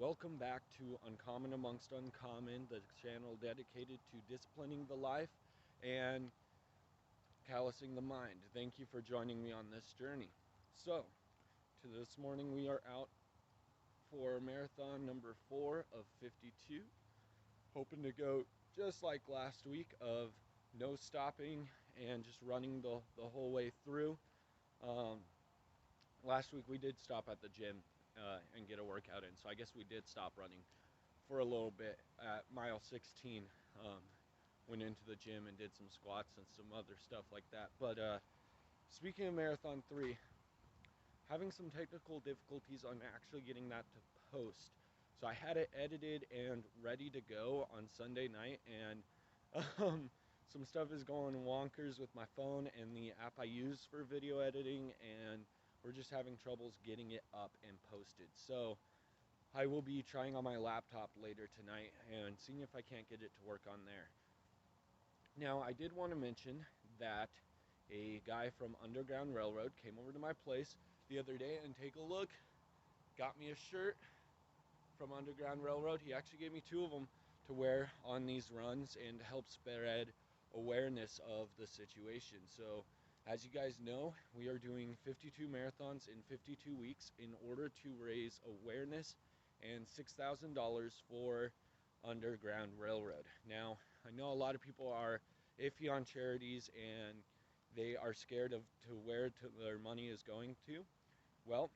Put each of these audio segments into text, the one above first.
Welcome back to Uncommon Amongst Uncommon, the channel dedicated to disciplining the life and callousing the mind. Thank you for joining me on this journey. So, this morning we are out for marathon number 4 of 52. Hoping to go just like last week of no stopping and just running the whole way through. Last week we did stop at the gym and get a workout in, so I guess we did stop running for a little bit at mile 16. Went into the gym and did some squats and some other stuff like that. But speaking of marathon 3, having some technical difficulties on actually getting that to post. So I had it edited and ready to go on Sunday night, and some stuff is going wonkers with my phone and the app I use for video editing, and we're just having troubles getting it up and posted. So I will be trying on my laptop later tonight and seeing if I can't get it to work on there. Now, I did want to mention that a guy from Underground Railroad came over to my place the other day, and take a look, got me a shirt from Underground Railroad. He actually gave me 2 of them to wear on these runs and to help spread awareness of the situation. So as you guys know, we are doing 52 marathons in 52 weeks in order to raise awareness and $6,000 for Underground Railroad. Now, I know a lot of people are iffy on charities and they are scared of where their money is going to. Well,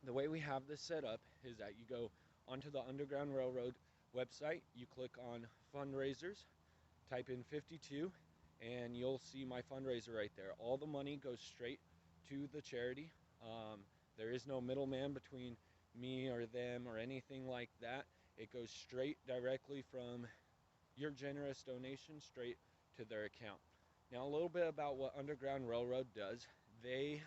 the way we have this set up is that you go onto the Underground Railroad website, you click on fundraisers, type in 52, and you'll see my fundraiser right there. All the money goes straight to the charity. There is no middleman between me or them or anything like that. It goes straight directly from your generous donation straight to their account. Now, a little bit about what Underground Railroad does. They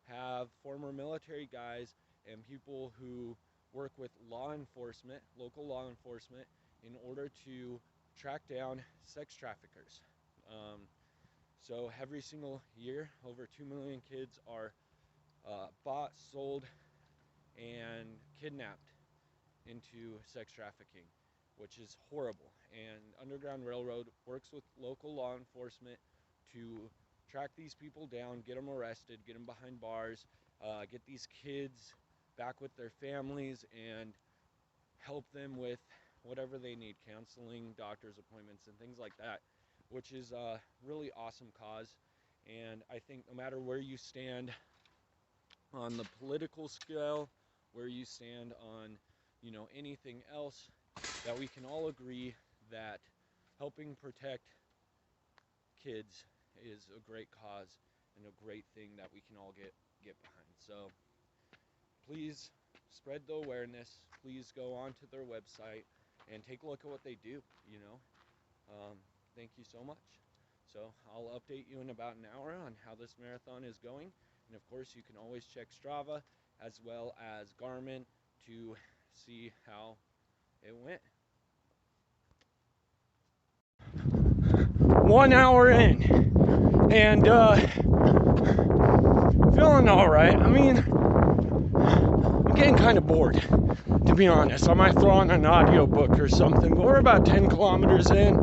have former military guys and people who work with law enforcement, local law enforcement, in order to track down sex traffickers. So every single year, over 2 million kids are bought, sold, and kidnapped into sex trafficking, which is horrible. And Underground Railroad works with local law enforcement to track these people down, get them arrested, get them behind bars, get these kids back with their families, and help them with whatever they need, counseling, doctor's appointments, and things like that, which is a really awesome cause. And I think no matter where you stand on the political scale, where you stand on, anything else, that we can all agree that helping protect kids is a great cause and a great thing that we can all get behind. So please spread the awareness. Please go onto their website and take a look at what they do. Thank you so much. So I'll update you in about an hour on how this marathon is going, and of course you can always check Strava as well as Garmin to see how it went. 1 hour in, and feeling all right. I mean, I'm getting kind of bored, to be honest. I might throw on an audiobook or something, but we're about 10 kilometers in,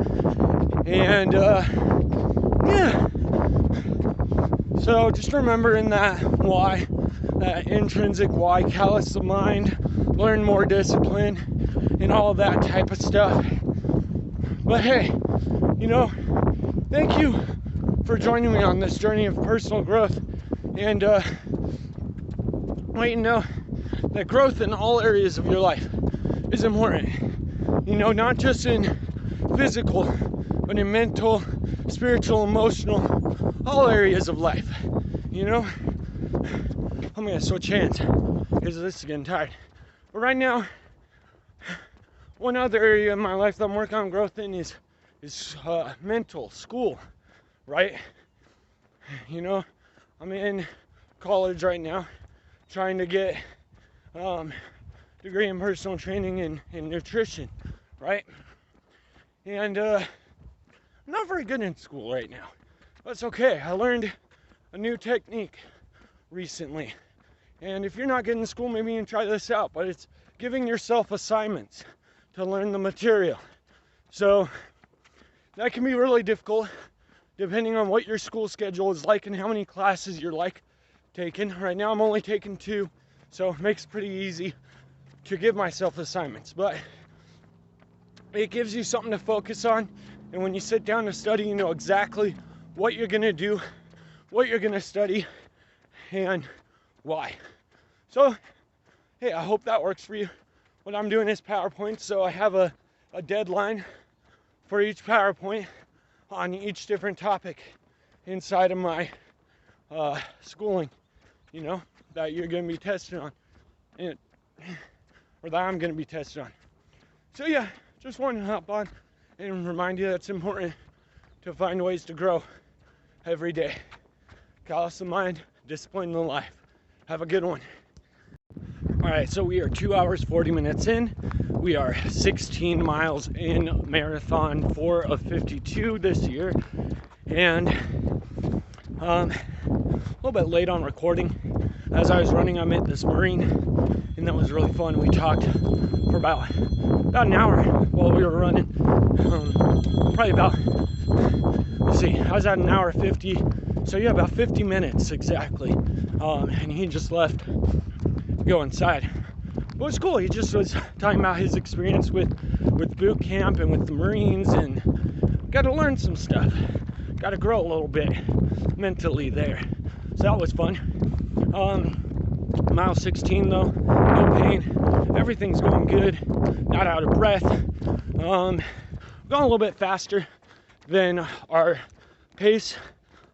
and yeah. So just remembering that why, that intrinsic why, callous the mind, learn more discipline, and all that type of stuff. But hey, thank you for joining me on this journey of personal growth, and let you know that growth in all areas of your life is important. Not just in physical, but in mental, spiritual, emotional, all areas of life. I'm gonna switch hands because this is getting tired. But right now, one other area in my life that I'm working on growth in is mental, school, right? I'm in college right now, trying to get degree in personal training and nutrition, right? And I'm not very good in school right now. That's okay. I learned a new technique recently, and if you're not good in school, maybe you can try this out. But giving yourself assignments to learn the material. So that can be really difficult depending on what your school schedule is like and how many classes you're like taking. Right now I'm only taking 2, so it makes it pretty easy to give myself assignments, but it gives you something to focus on, and when you sit down to study, you know exactly what you're gonna do, what you're gonna study, and why. So, hey, I hope that works for you. What I'm doing is PowerPoint, so I have a deadline for each PowerPoint on each different topic inside of my schooling, you know, that you're gonna be tested on, or that I'm gonna be tested on. So yeah, just wanted to hop on and remind you that it's important to find ways to grow every day. Callous the mind, discipline the life. Have a good one. All right, so we are 2 hours, 40 minutes in. We are 16 miles in, marathon 4 of 52 this year. And a little bit late on recording. As I was running, I met this Marine, and that was really fun. We talked for about an hour while we were running. Probably about, let's see, I was at an hour 50, so yeah, about 50 minutes exactly. And he just left to go inside. But it was cool. He just was talking about his experience with boot camp and with the Marines, and got to learn some stuff. Got to grow a little bit mentally there. So that was fun. Mile 16 though, no pain. Everything's going good. Not out of breath. Going a little bit faster than our pace.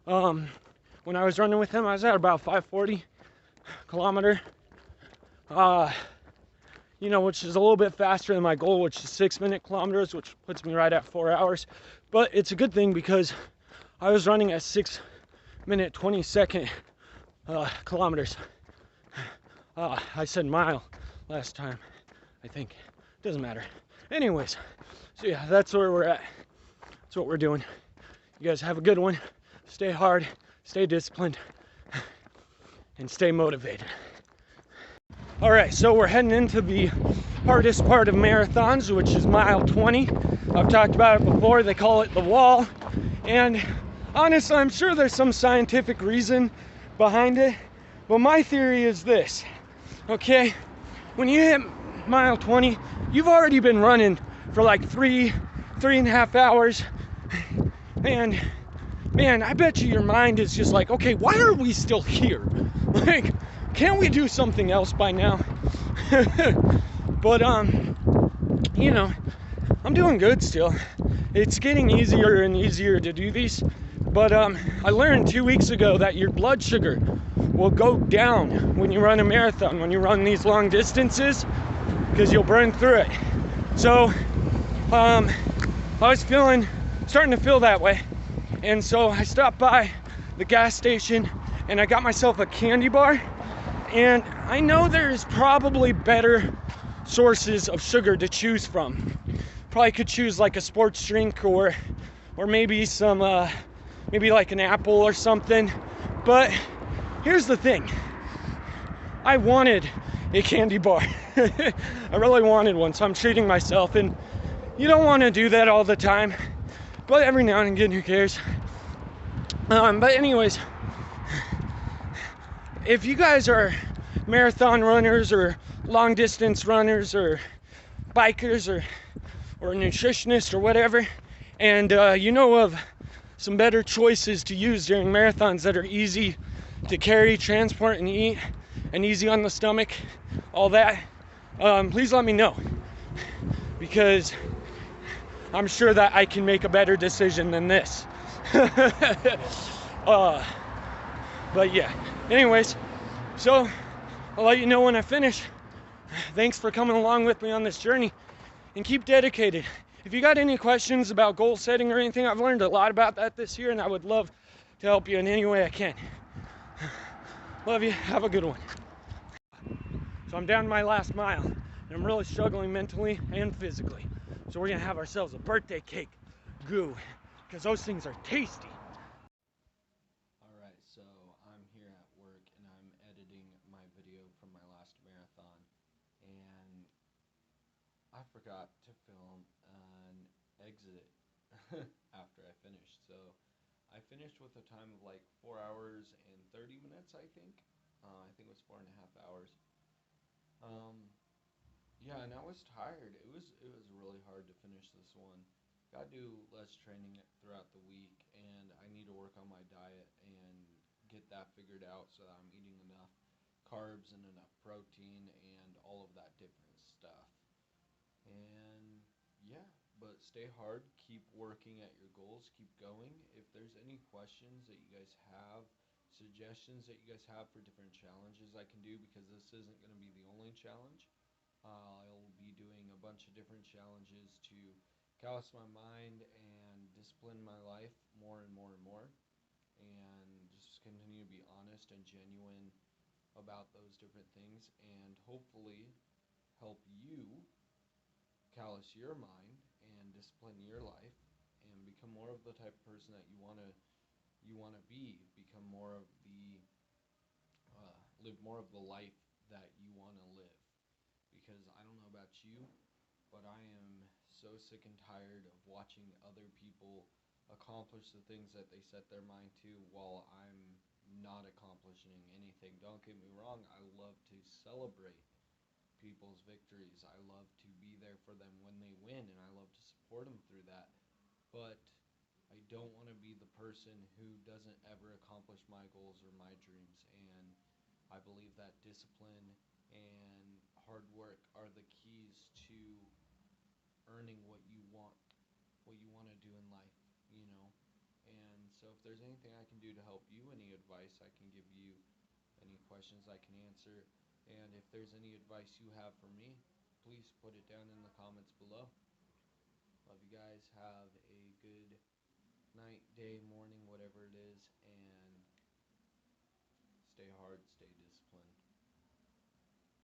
When I was running with him, I was at about 5:40 kilometer. You know, which is a little bit faster than my goal, which is 6-minute kilometers, which puts me right at 4 hours. But it's a good thing because I was running at 6-minute 20-second kilometers. I said mile last time, I think. Doesn't matter. Anyways, so yeah, that's where we're at. That's what we're doing. You guys have a good one. Stay hard, stay disciplined, and stay motivated. All right, so we're heading into the hardest part of marathons, which is mile 20. I've talked about it before. They call it the wall. And honestly, I'm sure there's some scientific reason behind it. But my theory is this, okay? When you hit mile 20, you've already been running for like 3.5 hours. And man, I bet you your mind is just like, okay, why are we still here? Like, can't we do something else by now? But you know, I'm doing good still. It's getting easier and easier to do these. But I learned 2 weeks ago that your blood sugar will go down when you run a marathon, when you run these long distances, because you'll burn through it. So I was starting to feel that way. And so I stopped by the gas station and I got myself a candy bar. And I know there's probably better sources of sugar to choose from. Probably could choose like a sports drink or maybe some, maybe like an apple or something. But here's the thing. I wanted a candy bar. I really wanted one, so I'm treating myself. And you don't want to do that all the time, but every now and again, who cares? But anyways, if you guys are marathon runners or long distance runners or bikers or nutritionists or whatever, and you know of some better choices to use during marathons that are easy to carry, transport, and eat, and easy on the stomach, all that, please let me know, because I'm sure that I can make a better decision than this. But yeah, anyways, so I'll let you know when I finish. Thanks for coming along with me on this journey, and keep dedicated. If you got any questions about goal setting or anything, I've learned a lot about that this year, and I would love to help you in any way I can. Love you. Have a good one. So I'm down to my last mile, and I'm really struggling mentally and physically. So we're gonna have ourselves a birthday cake goo, because those things are tasty. Alright, so I'm here at work and I'm editing my video from my last marathon. And I forgot to film an exit after I finished. So I finished with a time of like 4 hours and 30 minutes, I think. I think it was 4.5 hours. Um, yeah, and I was tired. It was really hard to finish this one. Got to do less training throughout the week, and I need to work on my diet and get that figured out so that I'm eating enough carbs and enough protein and all of that different stuff. And yeah, but stay hard, keep working at your goals, keep going. If there's any questions that you guys have, suggestions that you guys have for different challenges I can do, because this isn't going to be the only challenge. I'll be doing a bunch of different challenges to callous my mind and discipline my life more and more and more, and just continue to be honest and genuine about those different things, and hopefully help you callous your mind and discipline your life and become more of the type of person that you want to be, become more of the live more of the life that you want to live. Because I don't know about you, but I am so sick and tired of watching other people accomplish the things that they set their mind to while I'm not accomplishing anything. Don't get me wrong, I love to celebrate people's victories. I love to be there for them when they win, and I love to support them through that. But I don't want to be the person who doesn't ever accomplish my goals or my dreams. And I believe that discipline and hard work are the keys to earning what you want to do in life, you know. And so if there's anything I can do to help you, any advice I can give you, any questions I can answer, and if there's any advice you have for me, please put it down in the comments below. Love you guys. Have a good night, day, morning, whatever it is, and stay hard, stay disciplined.